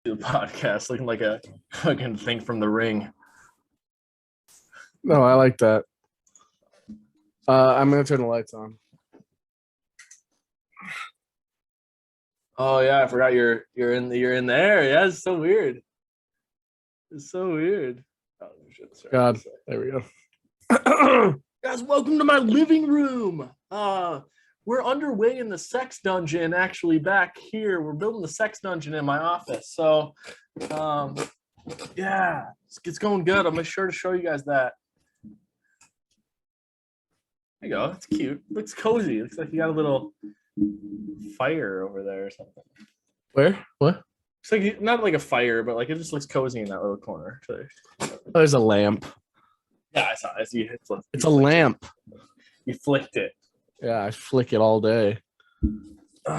the podcast looking like a fucking thing from The Ring. No, I like that. I'm gonna turn the lights on. Oh yeah, I forgot you're in there. Yeah, it's so weird. It's so weird. Oh, God, there we go. Guys, welcome to my living room. We're underway in the sex dungeon. Actually, back here, we're building the sex dungeon in my office. So, yeah, it's going good. I'll make sure to show you guys that. There you go. It's cute. Looks cozy. Looks like you got a little fire over there or something. Where? What? It's like not like a fire, but like it just looks cozy in that little corner. So, oh, there's a lamp. Yeah, I saw it. It's a lamp. You flicked it. Yeah, I flick it all day. So,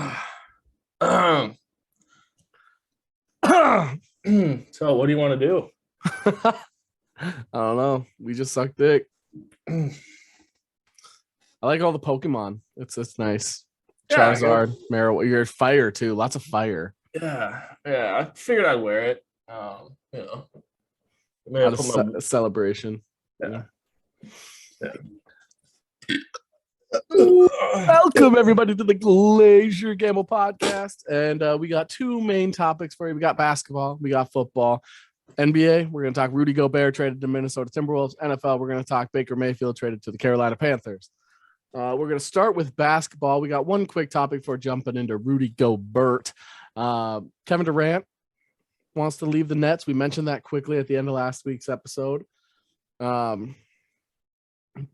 what do you want to do? I don't know. We just suck dick. I like all the Pokemon. It's nice. Yeah, Charizard, Marrow. You're fire too. Lots of fire. Yeah. I figured I'd wear it. Maybe Celebration. Yeah. Welcome everybody to the Glaziar Gamble podcast, and we got two main topics for you. We got basketball, we got football. NBA, we're going to talk Rudy Gobert traded to Minnesota Timberwolves. NFL, we're going to talk Baker Mayfield traded to the Carolina Panthers. We're going to start with basketball. We got one quick topic before jumping into Rudy Gobert. Kevin Durant wants to leave the Nets. We mentioned that quickly at the end of last week's episode.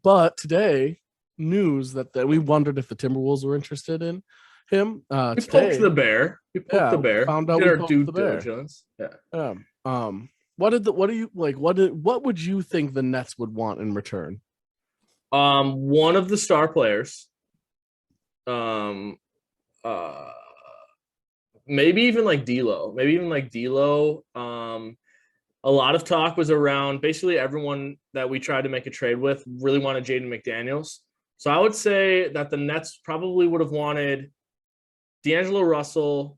But today, news that we wondered if the Timberwolves were interested in him. We poked the bear. Found out did our we due the bear. diligence. Yeah. What would you think the Nets would want in return? One of the star players. Maybe even like D'Lo. A lot of talk was around basically everyone that we tried to make a trade with really wanted Jaden McDaniels. So I would say that the Nets probably would have wanted D'Angelo Russell.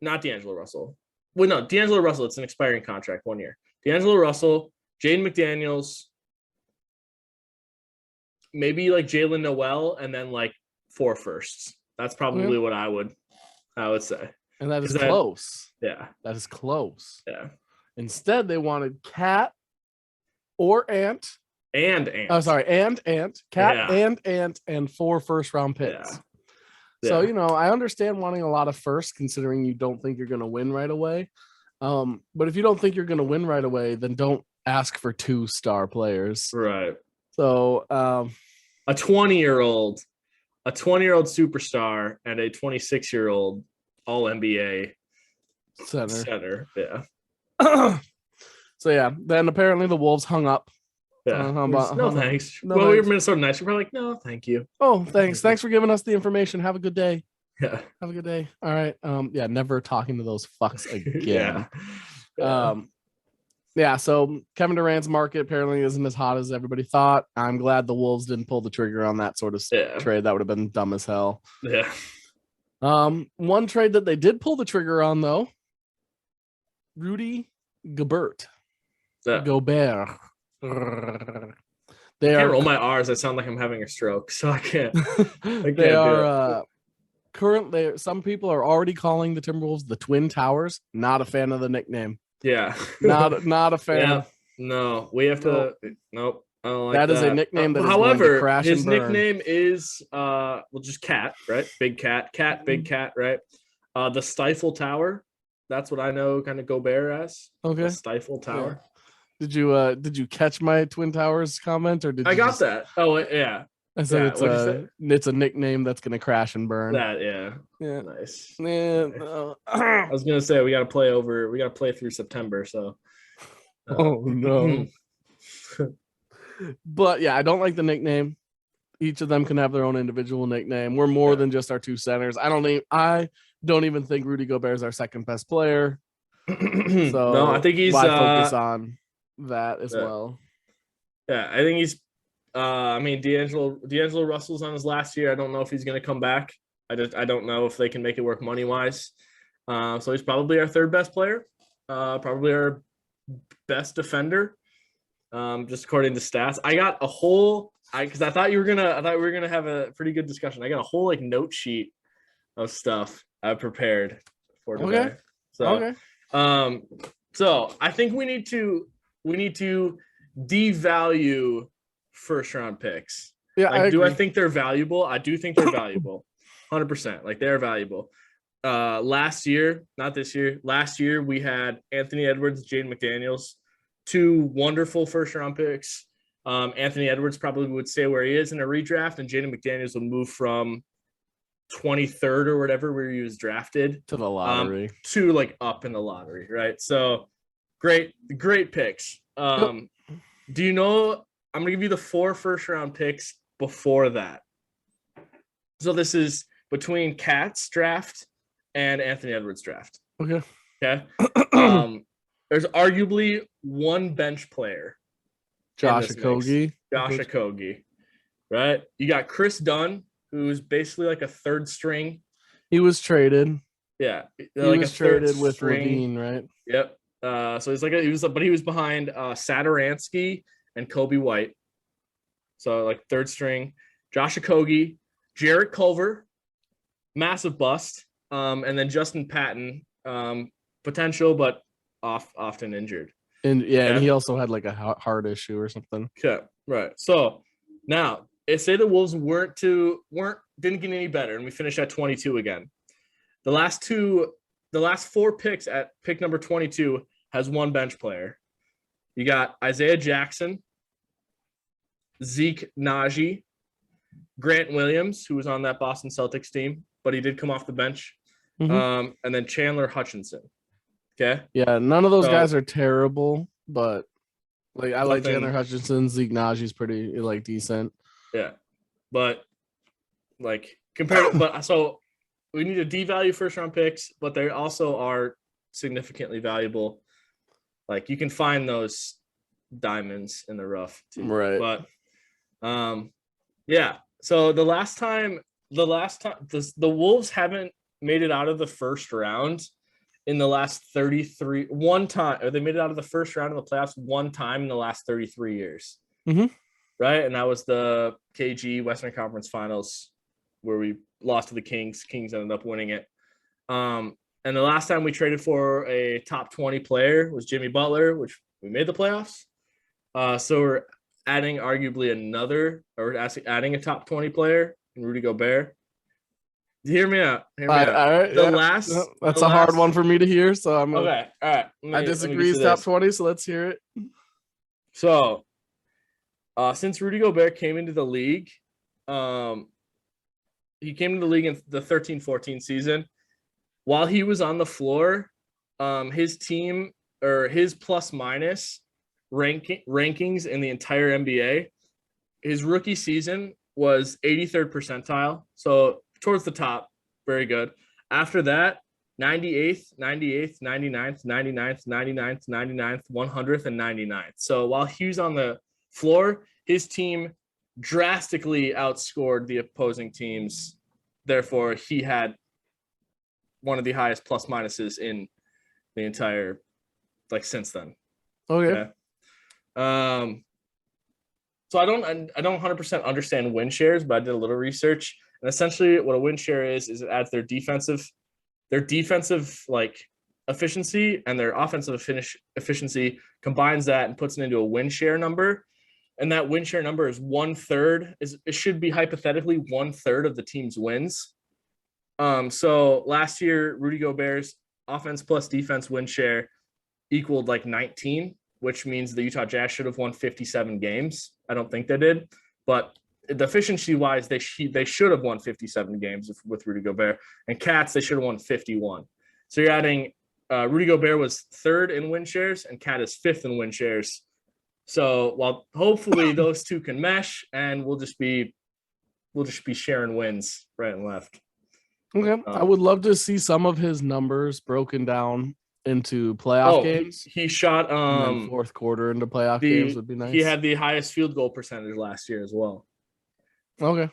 D'Angelo Russell, it's an expiring contract, 1 year. D'Angelo Russell, Jaden McDaniels, maybe like Jalen Noel, and then like 4 firsts. That's probably what I would say. And that is close. Yeah. That is close. Yeah. Instead, they wanted Cat or Ant. And Ant. Oh, sorry. And Ant. Cat and Ant and 4 first-round picks. Yeah. So, I understand wanting a lot of firsts considering you don't think you're going to win right away. But if you don't think you're going to win right away, then don't ask for 2 star players. Right. So, a 20-year-old superstar and a 26-year-old all-NBA center. Yeah. So, then apparently the Wolves hung up. Yeah. Thanks. We were Minnesota Knights. We're probably like, no, thank you. Oh, thanks. Thanks for giving us the information. Have a good day. Yeah. Have a good day. All right. Never talking to those fucks again. So Kevin Durant's market apparently isn't as hot as everybody thought. I'm glad the Wolves didn't pull the trigger on that sort of trade. That would have been dumb as hell. Yeah. One trade that they did pull the trigger on, though, Rudy Gobert. Gobert. I can't roll my R's. I sound like I'm having a stroke, so I can't. They are currently. Some people are already calling the Timberwolves the Twin Towers. Not a fan of the nickname. Yeah, not a fan. Yeah. No, we have to. Nope. I don't like that. Is a nickname that. However, is crash his and burn. nickname is just Cat, right? Big Cat, Big Cat, right? The Stifle Tower. That's what I know. Kind of Gobert as. Okay. The Stifle Tower. Yeah. Did you catch my Twin Towers comment or did I you got that? Oh yeah. I said it's a nickname that's gonna crash and burn. Yeah. Nice. Yeah. Nice. No. I was gonna say we gotta play through September, so oh no. But I don't like the nickname. Each of them can have their own individual nickname. We're more than just our 2 centers. I don't even think Rudy Gobert is our second best player. So no, I think he's focus on that as well. Yeah, I think he's D'Angelo Russell's on his last year. I don't know if he's going to come back. I don't know if they can make it work money wise. So he's probably our third best player, probably our best defender, just according to stats. I got a whole because I thought we were gonna have a pretty good discussion. I got a whole like note sheet of stuff I prepared for today. Okay. So, so I think we need to devalue first round picks. Yeah, like, I think they're valuable? I do think they're valuable, 100%. Like they're valuable. Last year, not this year. Last year we had Anthony Edwards, Jaden McDaniels, two wonderful first round picks. Anthony Edwards probably would stay where he is in a redraft, and Jaden McDaniels would move from 23rd or whatever where he was drafted to the lottery to like up in the lottery, right? So great picks. Do you know? I'm gonna give you the 4 first round picks before that. So this is between Cat's draft and Anthony Edwards draft. Okay. There's arguably one bench player. Josh Okogie. Right? You got Chris Dunn, who's basically like a third string. He was traded. Yeah. He was traded with Levine, right? Yep. So he's like he was behind Sadaransky and Kobe White. So like third string. Josh Okogie, Jarrett Culver, massive bust. And then Justin Patton, potential, but often injured. And and he also had like a heart issue or something. Okay, right. So now, say the Wolves didn't get any better, and we finished at 22 again. The last 4 picks at pick number 22 has one bench player. You got Isaiah Jackson, Zeke Naji, Grant Williams, who was on that Boston Celtics team, but he did come off the bench. And then Chandler Hutchinson. Okay. Yeah, none of those guys are terrible, but like I like Chandler Hutchinson. Zeke Naji's pretty like decent. Yeah, but like so we need to devalue first round picks, but they also are significantly valuable. Like you can find those diamonds in the rough too. Right. But yeah. So the last time the Wolves haven't made it out of the first round in the last 33 one time, or they made it out of the first round of the playoffs one time in the last 33 years. Right. And that was the KG Western Conference Finals where we lost to the Kings. Kings ended up winning it. And the last time we traded for a top 20 player was Jimmy Butler, which we made the playoffs. So we're adding arguably adding a top 20 player in Rudy Gobert. Hear me out. All right. That's a hard one for me to hear. So I'm okay. All right. I disagree. It's top 20, so let's hear it. So, since Rudy Gobert came into the league, he came into the league in the 13-14 season. While he was on the floor, his team or his plus minus rankings in the entire NBA, his rookie season was 83rd percentile. So towards the top, very good. After that, 98th, 99th, 99th, 100th, and 99th. So while he was on the floor, his team drastically outscored the opposing teams. Therefore, he had one of the highest plus minuses in the entire, like, since then. Okay. So I don't 100% understand win shares, but I did a little research. And essentially what a win share is it adds their defensive like efficiency and their offensive efficiency, combines that and puts it into a win share number. And that win share number is 1/3. It should be hypothetically 1/3 of the team's wins. So last year, Rudy Gobert's offense plus defense win share equaled like 19, which means the Utah Jazz should have won 57 games. I don't think they did, but the efficiency wise, they should have won 57 games with Rudy Gobert. And Cats, they should have won 51. So you're adding Rudy Gobert was 3rd in win shares and Cat is 5th in win shares. So while hopefully those two can mesh, and we'll just be sharing wins right and left. Okay, I would love to see some of his numbers broken down into playoff games. He shot fourth quarter into playoff games would be nice. He had the highest field goal percentage last year as well. Okay.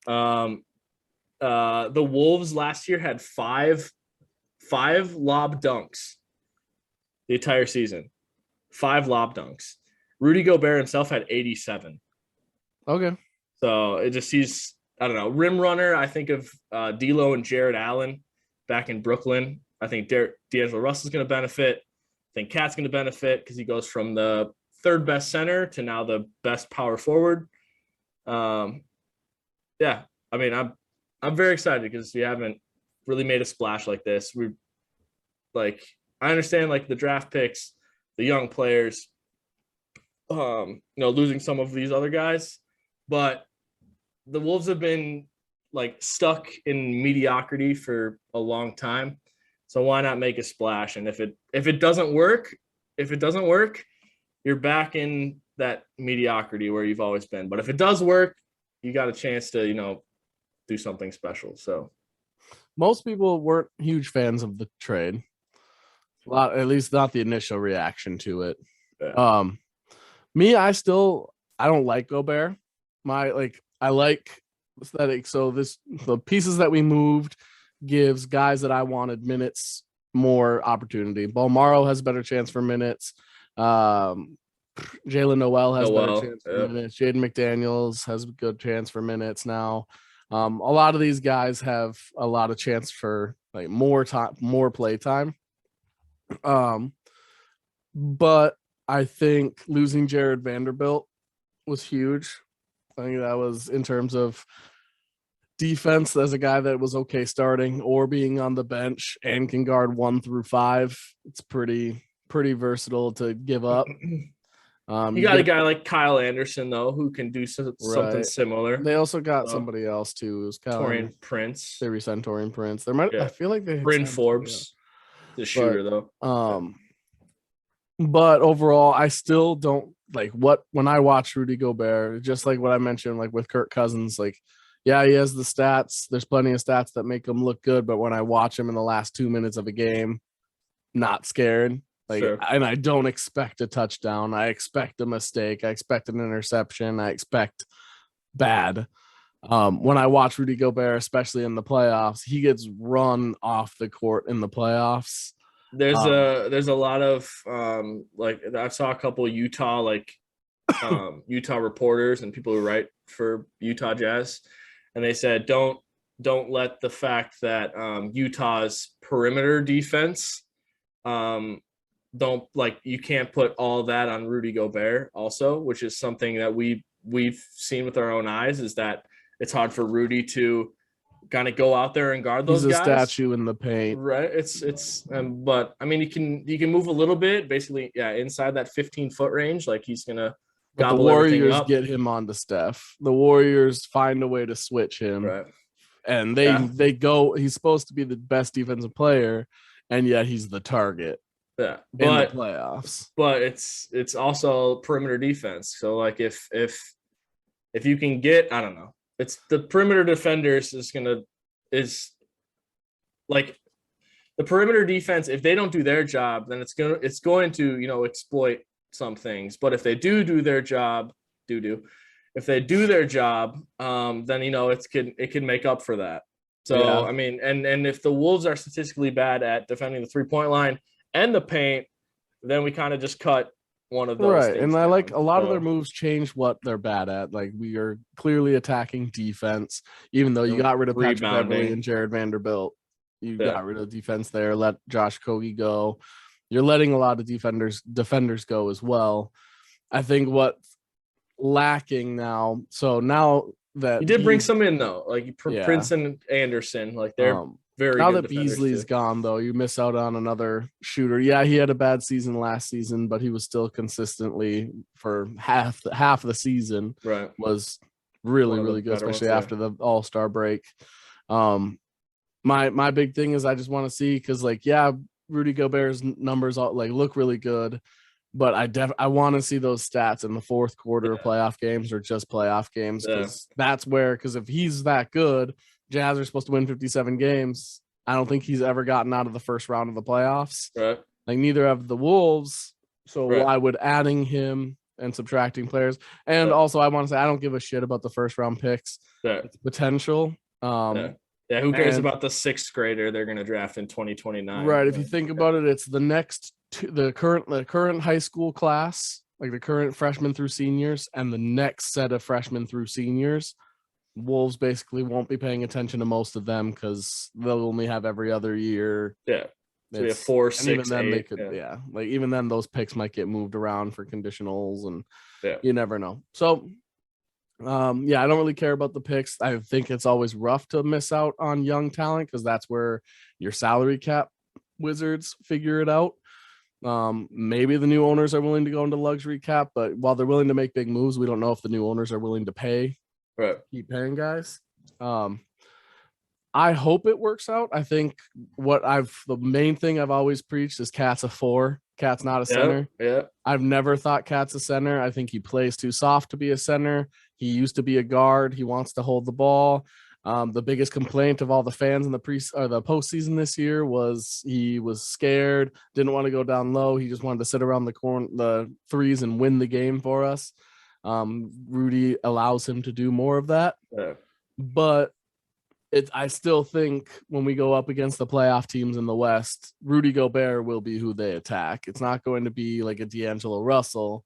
The Wolves last year had five 5 lob dunks the entire season. 5 lob dunks. Rudy Gobert himself had 87. Okay. So it just he's I don't know, rim runner. I think of D'Lo and Jared Allen back in Brooklyn. I think D'Angelo Russell's going to benefit. I think Cat's going to benefit because he goes from the third best center to now the best power forward. Yeah, I mean, I'm very excited because we haven't really made a splash like this. We like I understand like the draft picks, the young players, losing some of these other guys, but the Wolves have been like stuck in mediocrity for a long time. So why not make a splash? And if it doesn't work, you're back in that mediocrity where you've always been. But if it does work, you got a chance to, do something special. So most people weren't huge fans of the trade. At least not the initial reaction to it. Yeah. Me, I don't like Gobert. I like aesthetic. So the pieces that we moved gives guys that I wanted minutes more opportunity. Bolmaro has a better chance for minutes. Jalen Noel has a better chance for minutes. Jaden McDaniels has a good chance for minutes now. A lot of these guys have a lot of chance for like more time, more play time. But I think losing Jared Vanderbilt was huge. I think that was in terms of defense as a guy that was okay starting or being on the bench and can guard 1 through 5. It's pretty versatile to give up. You got a guy like Kyle Anderson though, who can do something similar. They also got somebody else too. It was Taurean Prince. They re-signed Taurean Prince. I feel like they Bryn Forbes, the shooter though. But overall, I still don't like when I watch Rudy Gobert, just like what I mentioned, like with Kirk Cousins, like, yeah, he has the stats. There's plenty of stats that make him look good. But when I watch him in the last 2 minutes of a game, not scared. And I don't expect a touchdown. I expect a mistake. I expect an interception. I expect bad. When I watch Rudy Gobert, especially in the playoffs, he gets run off the court in the playoffs. There's a lot of I saw a couple of Utah Utah reporters and people who write for Utah Jazz, and they said don't let the fact that Utah's perimeter defense you can't put all that on Rudy Gobert also, which is something that we've seen with our own eyes, is that it's hard for Rudy to kind of go out there and guard those guys. He's a statue in the paint. Right. But I mean, he can move a little bit, basically, inside that 15-foot range. Like he's going to gobble the Warriors up. Get him onto Steph. The Warriors find a way to switch him. Right. And they go, he's supposed to be the best defensive player, and yet he's the target. Yeah. In the playoffs. But it's also perimeter defense. So like if you can get, I don't know, it's the perimeter defenders is like the perimeter defense. If they don't do their job, then it's going to exploit some things. But if they do their job, if they do their job, then it can make up for that. So yeah. I mean, and if the Wolves are statistically bad at defending the 3-point line and the paint, then we kind of just cut one of those. Right. And I like a lot of their moves change what they're bad at. Like we are clearly attacking defense, even though you got rid of Patrick Beverley and Jared Vanderbilt. You got rid of defense there, let Josh Okogie go. You're letting a lot of defenders go as well. I think what's lacking now. So now that you did bring some in though, like Prince and Anderson, like they're very now good that Beasley's gone though, you miss out on another shooter. Yeah, he had a bad season last season, but he was still consistently for half of the season. Right, was really good, especially after the All-Star break. My big thing is I just want to see, because Rudy Gobert's numbers look really good, but I want to see those stats in the fourth quarter of playoff games or just playoff games, because that's because if he's that good, Jazz are supposed to win 57 games. I don't think he's ever gotten out of the first round of the playoffs. Right. Like neither have the Wolves. So why would adding him and subtracting players? And also I want to say I don't give a shit about the first round picks. It's potential. Yeah, who cares about the 6th grader they're going to draft in 2029? Right. If you think about it, it's the current high school class, like the current freshmen through seniors, and the next set of freshmen through seniors. Wolves basically won't be paying attention to most of them because they'll only have every other year. Yeah. So we have 4, 6, even then 8. They could, like even then those picks might get moved around for conditionals, and you never know. So, I don't really care about the picks. I think it's always rough to miss out on young talent because that's where your salary cap wizards figure it out. Maybe the new owners are willing to go into luxury cap, but while they're willing to make big moves, we don't know if the new owners are willing to pay. Right. Keep paying guys. I hope it works out. I think the main thing I've always preached is Cat's a 4. Cat's not a center. Yeah. I've never thought Cat's a center. I think he plays too soft to be a center. He used to be a guard. He wants to hold the ball. The biggest complaint of all the fans in the postseason this year was he was scared, didn't want to go down low. He just wanted to sit around the threes and win the game for us. Rudy allows him to do more of that. Yeah. But I still think when we go up against the playoff teams in the West, Rudy Gobert will be who they attack. It's not going to be like a D'Angelo Russell.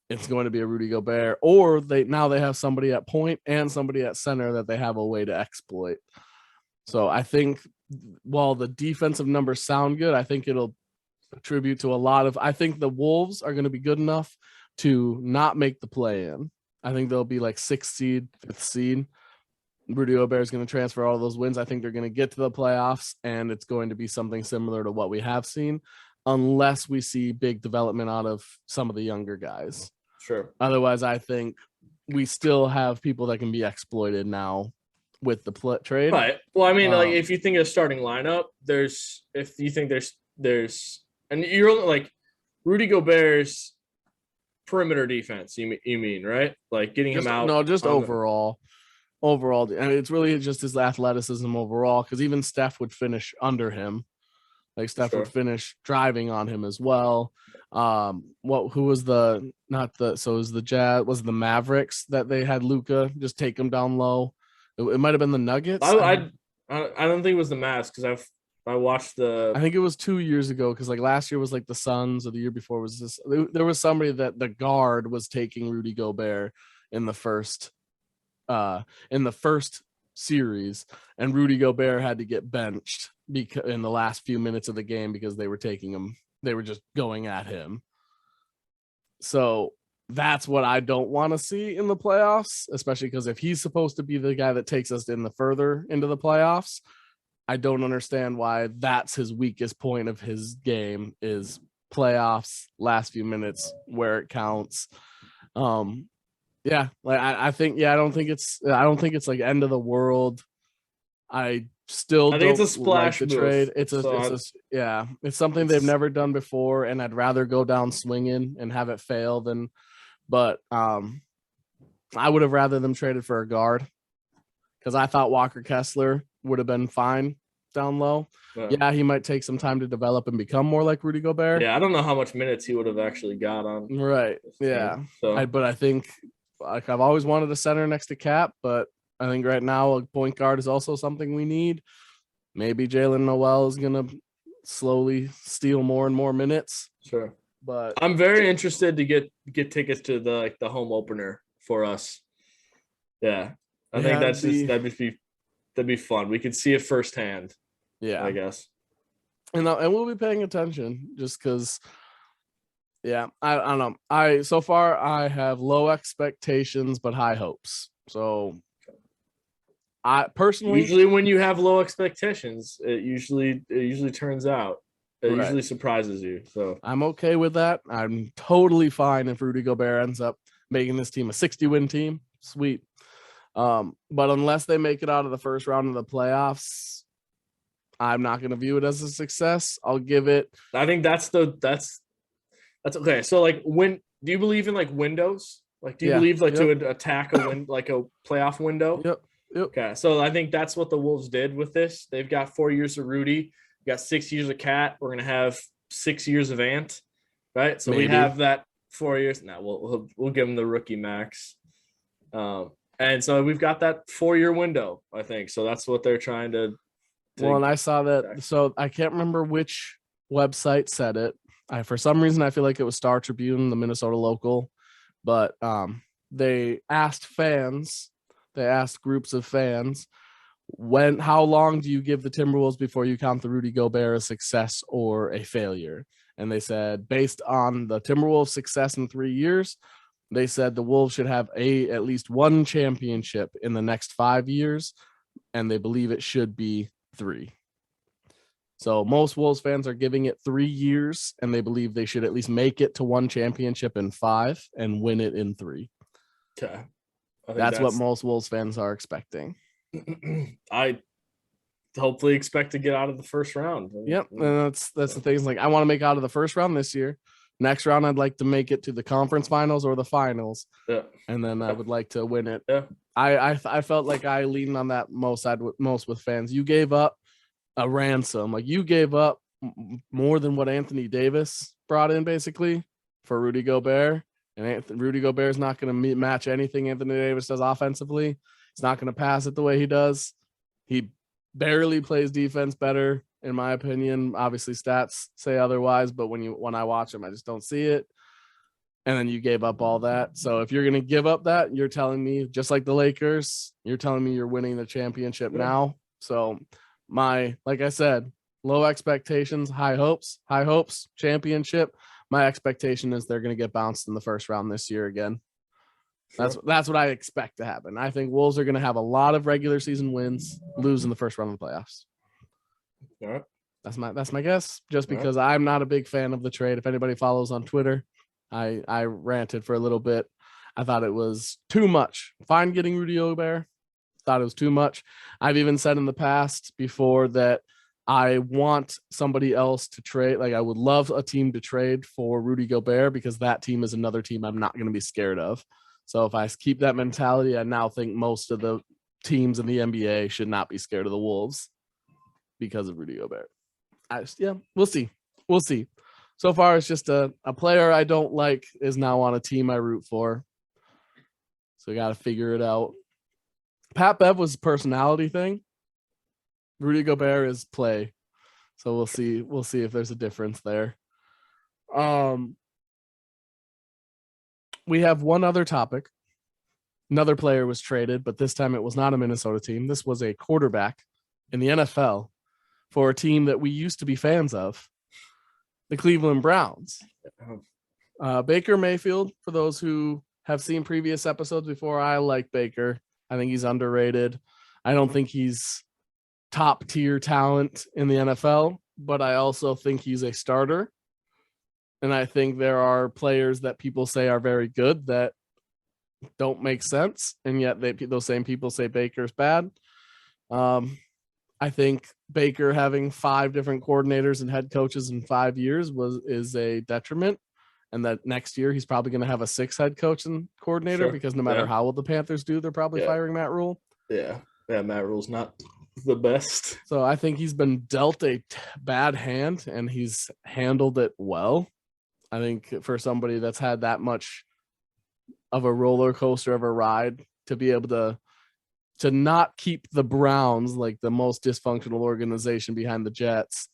It's going to be a Rudy Gobert, or they have somebody at point and somebody at center that they have a way to exploit. So I think while the defensive numbers sound good, I think it'll attribute to I think the Wolves are going to be good enough to not make the play-in. I think they'll be like 6th seed, 5th seed. Rudy Gobert is going to transfer all those wins. I think they're going to get to the playoffs, and it's going to be something similar to what we have seen, unless we see big development out of some of the younger guys. Sure. Otherwise, I think we still have people that can be exploited now with the trade. Right. Well, I mean, like if you think of starting lineup, and you're like Rudy Gobert's perimeter defense. You mean right? Like getting him out? No, just overall. Overall, and it's really just his athleticism overall. Because even Steph would finish under him. Like Steph would finish driving on him as well. Who was the Jazz, was the Mavericks that they had Luka just take him down low? It might have been the Nuggets. I don't think it was the Mavs because I watched I think it was 2 years ago because like last year was like the Suns, or the year before was this. There was somebody that the guard was taking Rudy Gobert in the first series, and Rudy Gobert had to get benched because in the last few minutes of the game because they were taking him. They were just going at him. So that's what I don't want to see in the playoffs, especially because if he's supposed to be the guy that takes us further into the playoffs, I don't understand why that's his weakest point of his game is playoffs, last few minutes where it counts. I think I don't think it's like end of the world. I think it's a splash like the trade. It's something they've never done before, and I'd rather go down swinging and have it fail than. But I would have rather them traded for a guard because I thought Walker Kessler would have been fine down low. Yeah, he might take some time to develop and become more like Rudy Gobert. Yeah, I don't know how much minutes he would have actually got on. Right. Yeah. But I think like I've always wanted a center next to Cap, but I think right now a point guard is also something we need. Maybe Jalen Noel is gonna slowly steal more and more minutes. Sure. But I'm very interested to get tickets to the home opener for us. Yeah. I think that'd be fun. We could see it firsthand. Yeah. I guess. And we'll be paying attention just because I don't know. So far I have low expectations but high hopes. So I personally usually when you have low expectations, it usually turns out. It usually surprises you. So I'm okay with that. I'm totally fine if Rudy Gobert ends up making this team a 60-win team. Sweet. But unless they make it out of the first round of the playoffs, I'm not going to view it as a success. I'll give it. I think that's okay. So like, do you believe in like windows? Like, do you believe like to attack a like a playoff window? Yep. Okay. So I think that's what the Wolves did with this. They've got 4 years of Rudy. We got 6 years of Cat. We're going to have 6 years of Ant. Right. So we have that 4 years. Now we'll give him the rookie max. And so we've got that 4-year window, I think. So that's what they're trying to well, and I saw that. So I can't remember which website said it. For some reason, I feel like it was Star Tribune, the Minnesota local, but they asked groups of fans, how long do you give the Timberwolves before you count the Rudy Gobert a success or a failure? And they said, based on the Timberwolves' success in 3 years, they said the Wolves should have at least one championship in the next 5 years, and they believe it should be 3. So most Wolves fans are giving it 3 years, and they believe they should at least make it to one championship in 5 and win it in 3. Okay. That's what most Wolves fans are expecting. I hopefully expect to get out of the first round. Yep, and that's the thing. Like, I want to make out of the first round this year. Next round, I'd like to make it to the conference finals or the finals. Yeah. And then I would like to win it. Yeah. I felt like I leaned on that most with fans. You gave up a ransom. Like, you gave up more than what Anthony Davis brought in, basically, for Rudy Gobert. And Rudy Gobert is not going to match anything Anthony Davis does offensively. He's not going to pass it the way he does. He barely plays defense better, in my opinion. Obviously, stats say otherwise, but when I watch him, I just don't see it. And then you gave up all that. So if you're going to give up that, you're telling me, just like the Lakers, you're telling me you're winning the championship now. So like I said, low expectations, high hopes, championship. My expectation is they're going to get bounced in the first round this year again. Sure. That's what I expect to happen. I think Wolves are going to have a lot of regular season wins, lose in the first round of the playoffs. All right. That's my guess, just because I'm not a big fan of the trade. If anybody follows on Twitter, I ranted for a little bit. I thought it was too much. Fine getting Rudy Gobert. Thought it was too much. I've even said in the past before that I want somebody else to trade. Like, I would love a team to trade for Rudy Gobert, because that team is another team I'm not going to be scared of. So if I keep that mentality, I now think most of the teams in the NBA should not be scared of the Wolves because of Rudy Gobert. We'll see. So far, it's just a player I don't like is now on a team I root for. So I got to figure it out. Pat Bev was a personality thing. Rudy Gobert is play. So we'll see. We'll see if there's a difference there. We have one other topic. Another player was traded, but this time it was not a Minnesota team. This was a quarterback in the NFL for a team that we used to be fans of, the Cleveland Browns. Baker Mayfield, for those who have seen previous episodes before, I like Baker. I think he's underrated. I don't think he's top tier talent in the NFL, but I also think he's a starter. And I think there are players that people say are very good that don't make sense, and yet those same people say Baker's bad. I think Baker having 5 different coordinators and head coaches in 5 years is a detriment, and that next year he's probably going to have a 6th head coach and coordinator, because no matter how well the Panthers do, they're probably firing Matt Rule. Yeah, Matt Rule's not the best. So I think he's been dealt a bad hand, and he's handled it well. I think for somebody that's had that much of a roller coaster of a ride, to be able to not keep the Browns, like the most dysfunctional organization behind the Jets,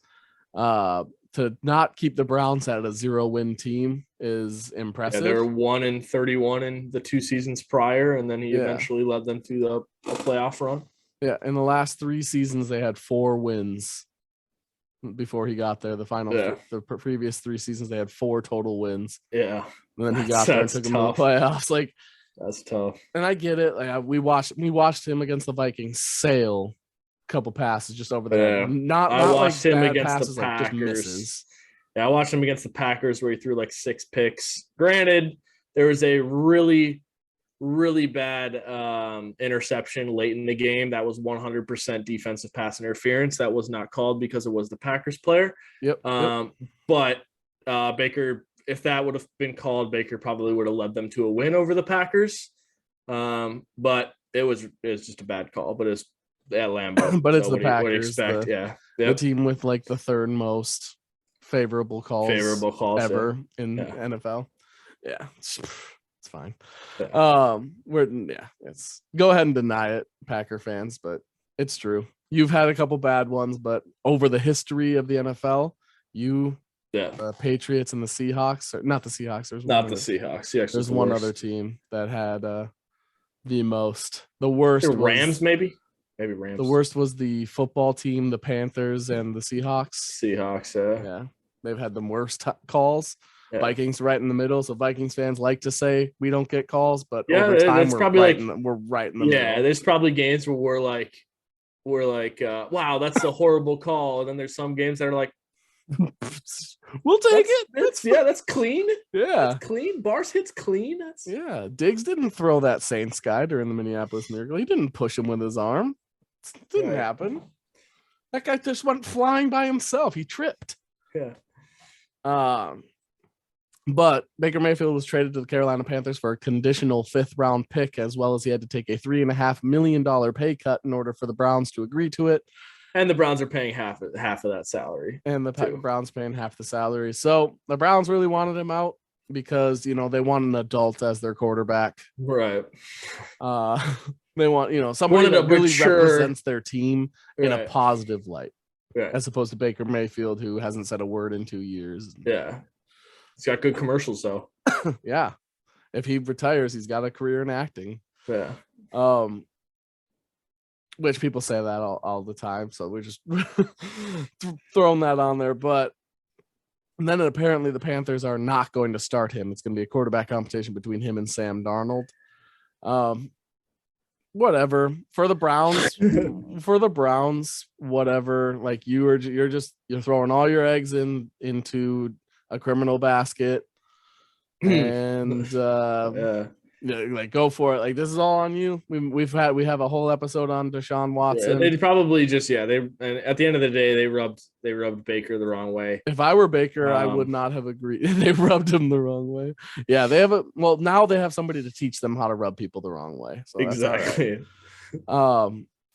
to not keep the Browns at a 0-win team is impressive. Yeah, they were 1-31 in the 2 seasons prior, and then he eventually led them to the playoff run. Yeah, in the last 3 seasons, they had 4 wins before he got there. The previous 3 seasons, they had 4 total wins. Yeah. And then he got there and took them to the playoffs. Like, that's tough. And I get it. Like, we watched him against the Vikings sail a couple passes just over there. Yeah. I watched him against the Packers. Like, just misses. Yeah, I watched him against the Packers where he threw like 6 picks. Granted, there was a really bad interception late in the game that was 100% defensive pass interference. That was not called because it was the Packers player. Yep. But Baker, if that would have been called, Baker probably would have led them to a win over the Packers. But it was just a bad call. But it's at Lambeau. But it's the Packers. The team with like the 3rd most favorable calls ever in NFL. Yeah, it's fine. Yeah. It's go ahead and deny it, Packer fans, but it's true. You've had a couple bad ones, but over the history of the NFL, the Patriots and the Seahawks, not the Seahawks. Seahawks. There's one other team that had the worst. Rams, maybe Rams. The worst was the football team, the Panthers and the Seahawks. Yeah. They've had the worst calls. Yeah. Vikings right in the middle. So Vikings fans like to say we don't get calls, but over time we're right in the middle. Yeah, there's probably games where we're like, wow, that's a horrible call. And then there's some games that are like, we'll take it. That's clean. Yeah. That's clean. Bars hits clean. Diggs didn't throw that Saints guy during the Minneapolis Miracle. He didn't push him with his arm. It didn't happen. That guy just went flying by himself. He tripped. Yeah. But Baker Mayfield was traded to the Carolina Panthers for a conditional 5th round pick, as well as he had to take a $3.5 million pay cut in order for the Browns to agree to it. And the Browns are paying half of that salary. And the Browns paying half the salary. So the Browns really wanted him out because, they want an adult as their quarterback. Right. They want, somebody that really represents their team in a positive light. Right. As opposed to Baker Mayfield, who hasn't said a word in 2 years. Yeah. He's got good commercials, though. Yeah. If he retires, he's got a career in acting. Yeah. Which people say that all the time. So we're just throwing that on there. But then apparently the Panthers are not going to start him. It's going to be a quarterback competition between him and Sam Darnold. Whatever. For the Browns, whatever. Like you're throwing all your eggs into a criminal basket, and like go for it. Like this is all on you. We have a whole episode on Deshaun Watson. They probably just and at the end of the day they rubbed Baker the wrong way. If I were Baker, I would not have agreed. They rubbed him the wrong way. Yeah, now they have somebody to teach them how to rub people the wrong way. So exactly.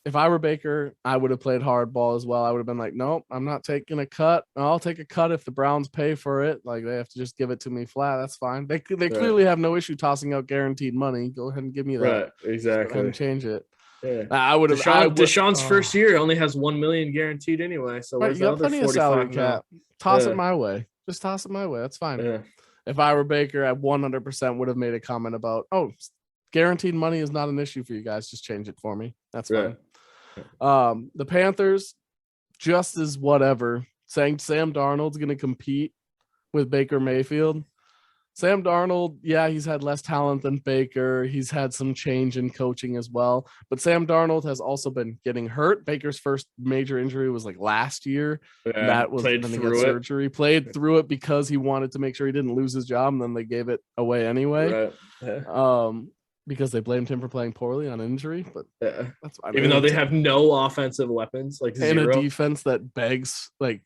If I were Baker, I would have played hardball as well. I would have been like, nope, I'm not taking a cut. I'll take a cut if the Browns pay for it. Like they have to just give it to me flat. That's fine. They clearly have no issue tossing out guaranteed money. Go ahead and give me that. Right, exactly. And change it. Yeah. I would have. Deshaun's first year only has $1 million guaranteed anyway. So you got plenty of salary cap. Toss it my way. Just toss it my way. That's fine. Yeah. If I were Baker, I 100% would have made a comment about, guaranteed money is not an issue for you guys. Just change it for me. That's fine. The Panthers, just as whatever, saying Sam Darnold's going to compete with Baker Mayfield. Sam Darnold, he's had less talent than Baker. He's had some change in coaching as well. But Sam Darnold has also been getting hurt. Baker's first major injury was like last year. Yeah, that was when he got surgery. Played through it because he wanted to make sure he didn't lose his job, and then they gave it away anyway. Right. Yeah. Because they blamed him for playing poorly on injury, but that's fine. Even though they have no offensive weapons, like and a defense that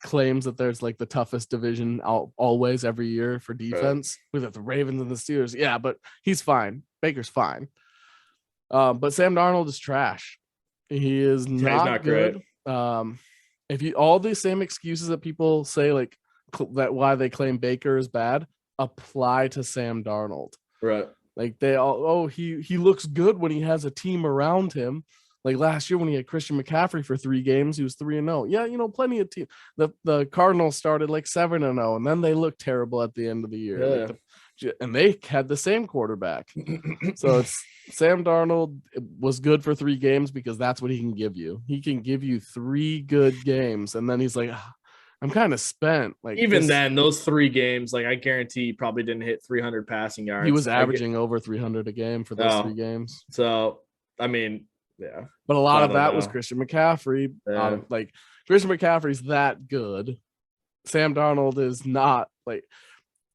claims that there's like the toughest division always every year for defense with the Ravens and the Steelers. Yeah, but he's fine. Baker's fine. But Sam Darnold is trash. He is not good. Great. If you all the same excuses that people say like that why they claim Baker is bad apply to Sam Darnold. Right. Like they all, he looks good when he has a team around him. Like last year when he had Christian McCaffrey for 3 games, he was 3-0. Yeah, plenty of team. The Cardinals started like 7-0, and then they looked terrible at the end of the year. Yeah. And they had the same quarterback. So it's Sam Darnold was good for 3 games because that's what he can give you. He can give you 3 good games, and then he's like, I'm kind of spent. Like then, those 3 games, like I guarantee he probably didn't hit 300 passing yards. He was averaging over 300 a game for those 3 games. So, I mean, yeah. But a lot of that was Christian McCaffrey. Yeah. Christian McCaffrey's that good. Sam Darnold is not. Like,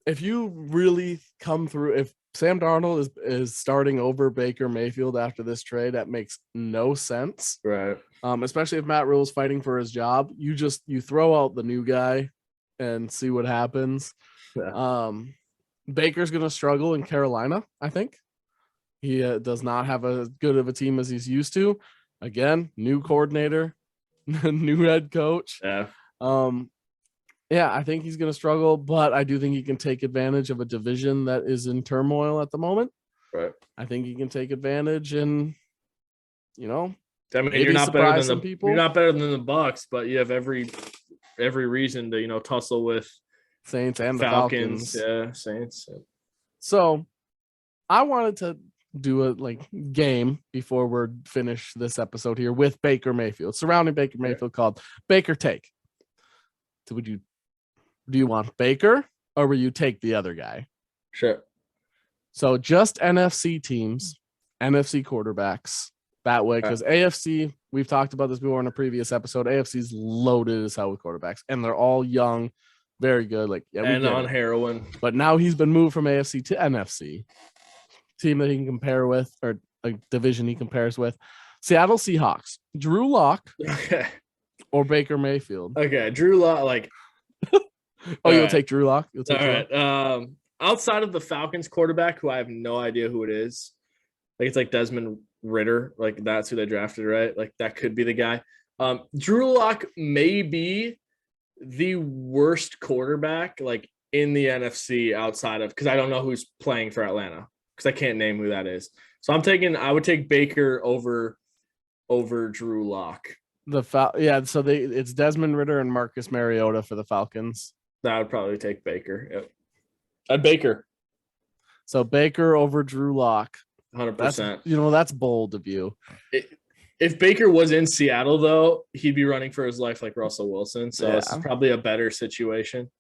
if you really come through, if Sam Darnold is starting over Baker Mayfield after this trade, that makes no sense. Right. Especially if Matt Rule's fighting for his job. You throw out the new guy and see what happens. Yeah. Baker's going to struggle in Carolina, I think. He does not have as good of a team as he's used to. Again, new coordinator, new head coach. Yeah. I think he's going to struggle, but I do think he can take advantage of a division that is in turmoil at the moment. Right. I think he can take advantage and, you know, I mean, maybe you're not better surprise than some the people. you're not better than the Bucks, but you have every reason to tussle with Saints and the Falcons. Falcons. Yeah, Saints. So I wanted to do a game before we're finish this episode here with Baker Mayfield, surrounding Baker Mayfield, called Baker Take. So do you want Baker or will you take the other guy? Sure. So just NFC teams, NFC quarterbacks that way, because AFC, we've talked about this before in a previous episode. AFC's loaded as hell with quarterbacks, and they're all young, very good. And on heroin. But now he's been moved from AFC to NFC. Team that he can compare with, or a division he compares with. Seattle Seahawks, Drew Lock, or Baker Mayfield. Okay, Drew Lock. You'll take Drew Lock. You'll take All right. Outside of the Falcons quarterback, who I have no idea who it is, it's like Desmond Ritter, that's who they drafted, right? That could be the guy. Drew Lock may be the worst quarterback in the NFC outside of, because I don't know who's playing for Atlanta, because I can't name who that is. So I would take Baker over Drew Lock. It's Desmond Ritter and Marcus Mariota for the Falcons. I would probably take Baker. Yep. I'd Baker. So Baker over Drew Lock. 100%. That's bold of you. If Baker was in Seattle, though, he'd be running for his life like Russell Wilson. So It's probably a better situation.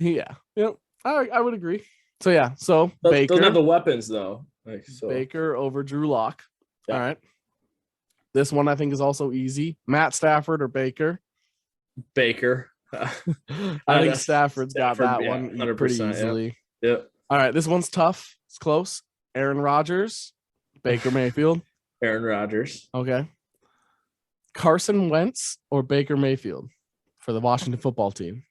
Yeah. Yep. I would agree. So yeah. So Baker doesn't have the weapons though. Baker over Drew Lock. Yeah. All right. This one I think is also easy. Matt Stafford or Baker? Baker. I think Stafford got that one 100%, pretty easily. Yep. All right. This one's tough. It's close. Aaron Rodgers, Baker Mayfield. Aaron Rodgers. Okay. Carson Wentz or Baker Mayfield for the Washington football team?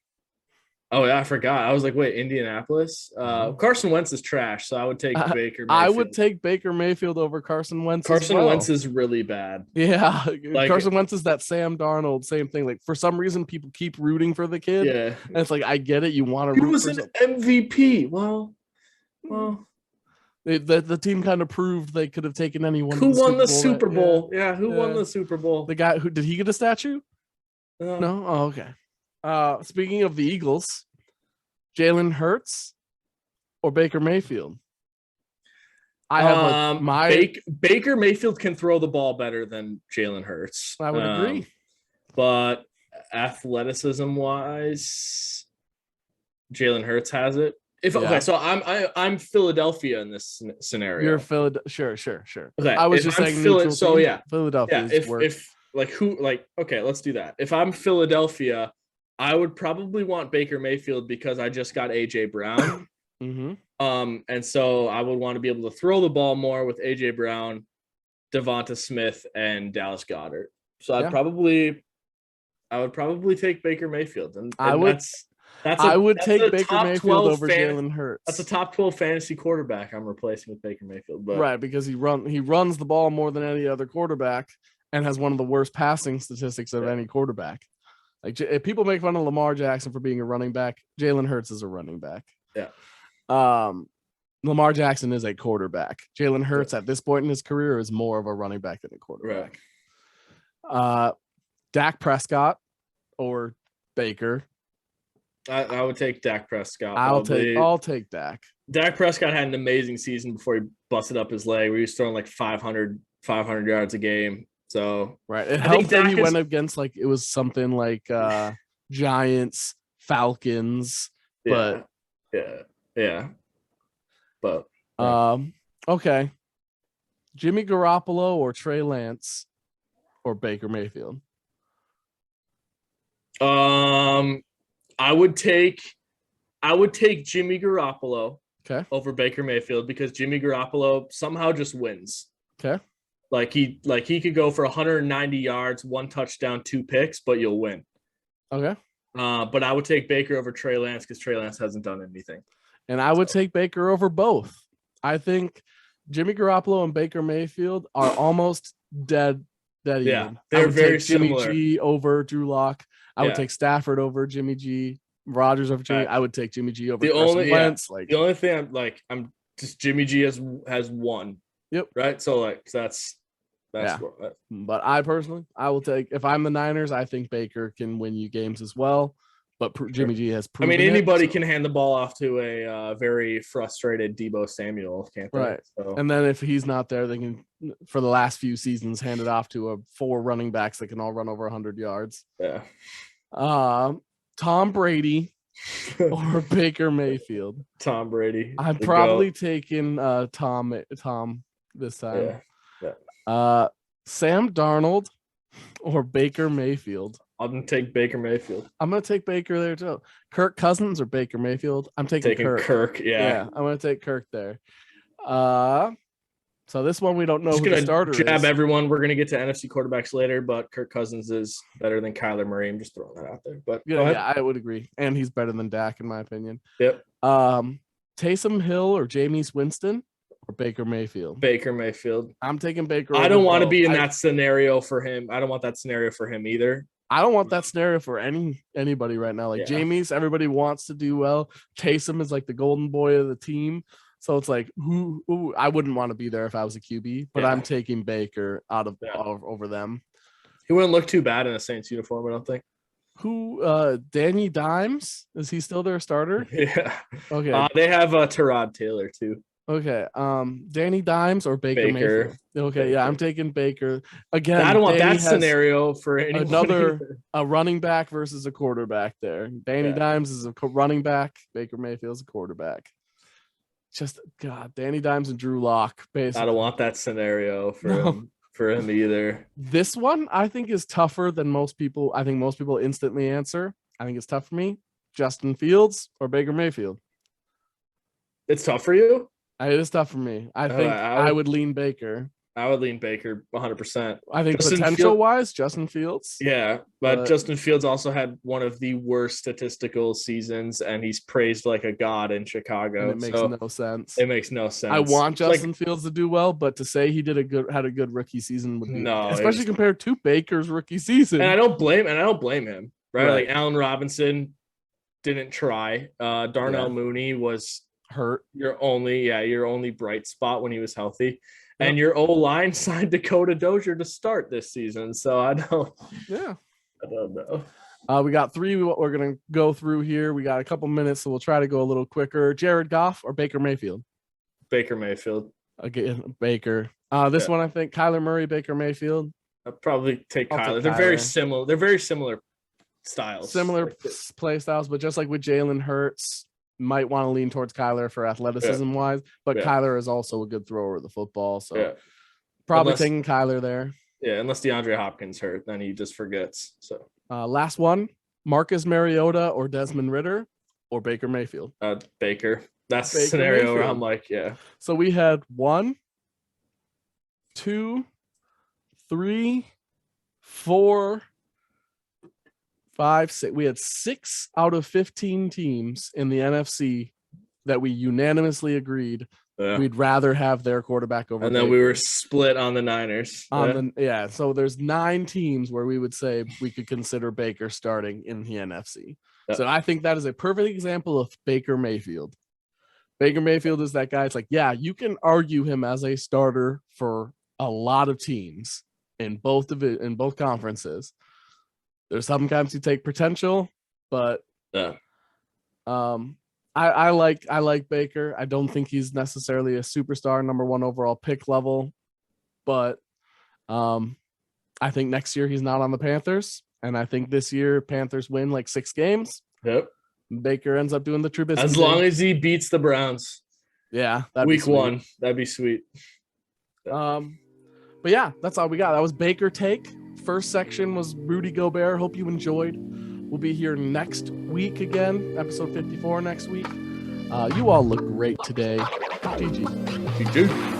Oh, yeah, I forgot. I was like, wait, Indianapolis? Carson Wentz is trash, so I would take Baker Mayfield. I would take Baker Mayfield over Carson Wentz. Carson Wentz is really bad. Yeah. Carson Wentz is that Sam Darnold, same thing. For some reason, people keep rooting for the kid. Yeah. And it's I get it. You want to root for him. He was an MVP. Well. The team kind of proved they could have taken anyone. Who won the Super Bowl? Yeah, who won the Super Bowl? The guy who did he get a statue? No. Oh, okay. Speaking of the Eagles, Jalen Hurts or Baker Mayfield? I have Baker Mayfield can throw the ball better than Jalen Hurts. I would agree. But athleticism wise, Jalen Hurts has it. Okay, so I'm Philadelphia in this scenario. You're Philadelphia. Sure. Okay, I was just saying. Philadelphia. Okay, let's do that. If I'm Philadelphia, I would probably want Baker Mayfield because I just got AJ Brown. Mm-hmm. And so I would want to be able to throw the ball more with AJ Brown, Devonta Smith, and Dallas Goedert. So I would probably take Baker Mayfield, and I would take Baker Mayfield over Jalen Hurts. That's a top 12 fantasy quarterback I'm replacing with Baker Mayfield. But right, because he runs the ball more than any other quarterback and has one of the worst passing statistics of any quarterback. If people make fun of Lamar Jackson for being a running back, Jalen Hurts is a running back. Yeah. Lamar Jackson is a quarterback. Jalen Hurts at this point in his career is more of a running back than a quarterback. Right. Dak Prescott or Baker? I would take Dak Prescott. I'll take Dak. Dak Prescott had an amazing season before he busted up his leg, where he was throwing 500 yards a game. So right, it helped that he went against it was something like Giants, Falcons, but but okay. Jimmy Garoppolo or Trey Lance or Baker Mayfield? I would take Jimmy Garoppolo over Baker Mayfield because Jimmy Garoppolo somehow just wins. Okay. He could go for 190 yards, 1 touchdown, 2 picks, but you'll win. Okay. But I would take Baker over Trey Lance because Trey Lance hasn't done anything. And I would take Baker over both. I think Jimmy Garoppolo and Baker Mayfield are almost dead even. Yeah, they're very similar. Jimmy G over Drew Lock. I would take Stafford over Jimmy G. Rodgers over Jimmy. I would take Jimmy G over Carson Wentz. The only thing I'm just Jimmy G has one. Yep. Right. So that's yeah. But I will take, if I'm the Niners, I think Baker can win you games as well. But Jimmy G has proven anybody can hand the ball off to a very frustrated Deebo Samuel, can't they? Right. So. And then if he's not there, they can, for the last few seasons, hand it off to 4 running backs that can all run over 100 yards. Yeah. Tom Brady or Baker Mayfield. Tom Brady. I'm probably taking Tom this time. Yeah. Sam Darnold or Baker Mayfield. I'm gonna take Baker Mayfield. I'm gonna take Baker there too. Kirk Cousins or Baker Mayfield. I'm taking Kirk. Yeah. I'm gonna take Kirk there. So this one we don't know who the starter is. Everyone. We're gonna get to NFC quarterbacks later, but Kirk Cousins is better than Kyler Murray. I'm just throwing that out there. But yeah, I would agree, and he's better than Dak in my opinion. Yep. Taysom Hill or Jameis Winston or Baker Mayfield. Baker Mayfield. I'm taking Baker. I don't want to be in that scenario for him. I don't want that scenario for him either. I don't want that scenario for anybody right now. Like Jameis, everybody wants to do well. Taysom is like the golden boy of the team. So it's like, I wouldn't want to be there if I was a QB, but I'm taking Baker over them. He wouldn't look too bad in a Saints uniform, I don't think. Danny Dimes? Is he still their starter? Yeah. Okay. They have Tyrod Taylor too. Okay. Danny Dimes or Baker Mayfield? Okay, Baker. Yeah, I'm taking Baker. Again, I don't want that scenario for anyone. A running back versus a quarterback there. Danny Dimes is a running back. Baker Mayfield's a quarterback. Just God, Danny Dimes and Drew Lock. Basically. I don't want that scenario for him either. This one I think is tougher than most people. I think most people instantly answer. I think it's tough for me. Justin Fields or Baker Mayfield? It's tough for you? It is tough for me. I think I would lean Baker. I would lean Baker 100%. I think potential-wise, Justin Fields. Yeah, but Justin Fields also had one of the worst statistical seasons, and he's praised like a god in Chicago. And it makes no sense. It makes no sense. I want Justin Fields to do well, but to say he had a good rookie season would be especially compared to Baker's rookie season. And I don't blame him. Right? Like Allen Robinson didn't try. Darnell Mooney was hurt. Your only bright spot when he was healthy. And your O-line signed Dakota Dozier to start this season. So I don't know. We got 3 we're going to go through here. We got a couple minutes, so we'll try to go a little quicker. Jared Goff or Baker Mayfield? Baker Mayfield. Again, Baker. This one, I think Kyler Murray, Baker Mayfield. I'll probably take Kyler. They're very similar. They're very similar styles. Similar play styles, but just like with Jalen Hurts, might want to lean towards Kyler for athleticism wise, but Kyler is also a good thrower of the football. So probably taking Kyler there. Yeah. Unless DeAndre Hopkins hurt, then he just forgets. So last one, Marcus Mariota or Desmond Ridder or Baker Mayfield? Baker. That's the scenario where I'm like, So we had 1, 2, 3, 4, 5, 6. We had 6 out of 15 teams in the NFC that we unanimously agreed we'd rather have their quarterback over. And then we were split on the Niners. So there's 9 teams where we would say we could consider Baker starting in the NFC. So I think that is a perfect example of Baker Mayfield. Baker Mayfield is that guy. It's like, you can argue him as a starter for a lot of teams in both conferences. There's sometimes you take potential, but I like Baker. I don't think he's necessarily a superstar, number 1 overall pick level, but I think next year he's not on the Panthers, and I think this year Panthers win like 6 games. Yep. Baker ends up doing the Trubisky as long as he beats the Browns. Yeah, week 1, that'd be sweet. But that's all we got. That was Baker Take. First section was Rudy Gobert. Hope you enjoyed. We'll be here next week again, episode 54 next week. You all look great today. GG.